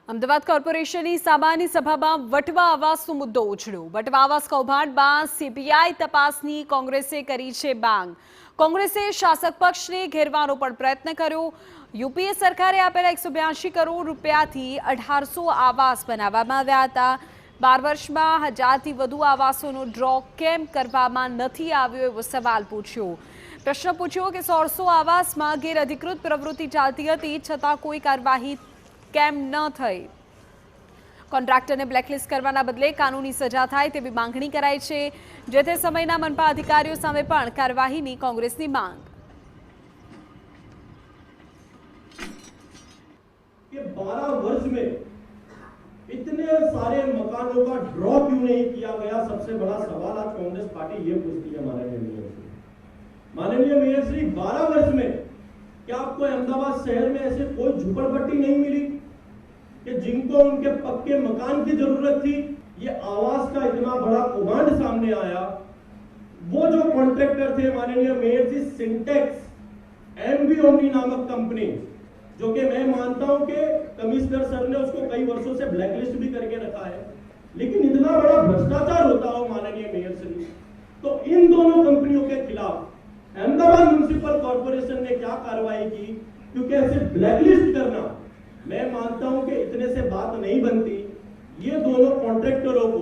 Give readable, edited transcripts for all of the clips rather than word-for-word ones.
અમદાવાદ કોર્પોરેશનની સામાન્ય સભામાં વટવા આવાસનો મુદ્દો ઉછળ્યો। વટવા આવાસ કૌભાંડ બાદ સીબીઆઈ તપાસની કોંગ્રેસે કરી છે માંગ। કોંગ્રેસે શાસક પક્ષને ઘેરવાનો પણ પ્રયત્ન કર્યો। યુપીએ સરકારે આપેલા 182 કરોડ રૂપિયાથી 1800 આવાસ બનાવવામાં આવ્યા હતા। 12 વર્ષમાં 1000થી વધુ આવાસોનો ડ્રો કેમ કરવામાં નથી આવ્યો એવો સવાલ પૂછ્યો। પ્રશ્ન પૂછ્યો કે 100 આવાસમાં ગેરઅધિકૃત પ્રવૃત્તિ ચાલતી હતી છતાં કોઈ કાર્યવાહી કેમ ન થઈ। કોન્ટ્રાક્ટરને બ્લેકલિસ્ટ કરવાના બદલે કાનૂની સજા થાય તેવી માંગણી કરાઈ છે। જે તે સમયના મનપા અધિકારીઓ સામે પણ કાર્યવાહીની કોંગ્રેસની માંગ। कि 12 वर्ष में इतने सारे मकानों का ड्रॉ क्यों नहीं किया गया, सबसे बड़ा सवाल आज कांग्रेस पार्टी ये पूछती है। माननीय मेयर श्री 12 वर्ष में क्या आपको अहमदाबाद शहर में ऐसे कोई झुपड़पट्टी नहीं मिली कि जिनको उनके पक्के मकान की जरूरत थी? ये आवास का इतना बड़ा कौभांड सामने आया। वो जो कॉन्ट्रैक्टर थे माननीय मेयर जी, सिंटेक्स एमबी ओमनी नामक कंपनी, जो कि मैं मानता हूं कि कमिश्नर सर ने उसको कई वर्षों से ब्लैकलिस्ट भी करके रखा है, लेकिन इतना बड़ा भ्रष्टाचार होता हो माननीय मेयर श्री, तो इन दोनों कंपनियों के खिलाफ अहमदाबाद म्युनिसिपल कॉर्पोरेशन ने क्या कार्रवाई की? क्योंकि ऐसे ब्लैकलिस्ट करना, मैं मानता हूं कि इतने से बात नहीं बनती। ये दोनों कॉन्ट्रैक्टरों को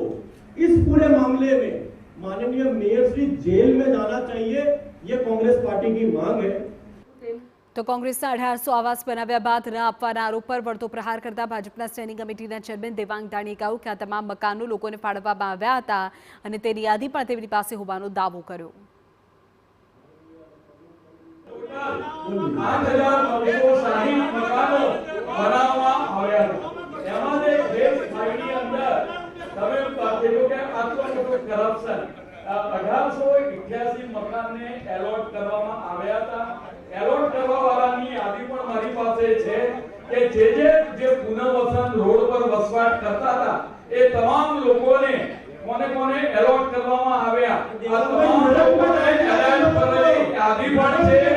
इस पूरे मामले में माननीय मेयर श्री जेल में जाना चाहिए, ये कांग्रेस पार्टी की मांग है। तो कांग्रेसના 1800 આવાસ બનાવ્યા બાદ ન આપવાના આરોપ પર વળતો પ્રહાર કરતા ભાજપના સ્ટેન્ડિંગ કમિટીના ચેરમેન દેવાંગ દાણીએ કહ્યું કે આ તમામ મકાનો લોકોને ફાળવવામાં આવ્યા હતા અને તેની યાદી પણ તેમની પાસે હોવાનો દાવો કર્યો। 8,960 મકાનો બનાવવામાં આવ્યા હતા। એમાં દેશ ભાઈની અંદર તમે કીધું કે આટલો મોટો કરપ્શન 1888 મકાનને એલોટ કરવામાં આવ્યા હતા। એલોટ કરવા વાળાની યાદી પણ મારી પાસે છે કે જે પુનર્વસન રોડ પર વસવાટ કરતા હતા એ તમામ લોકો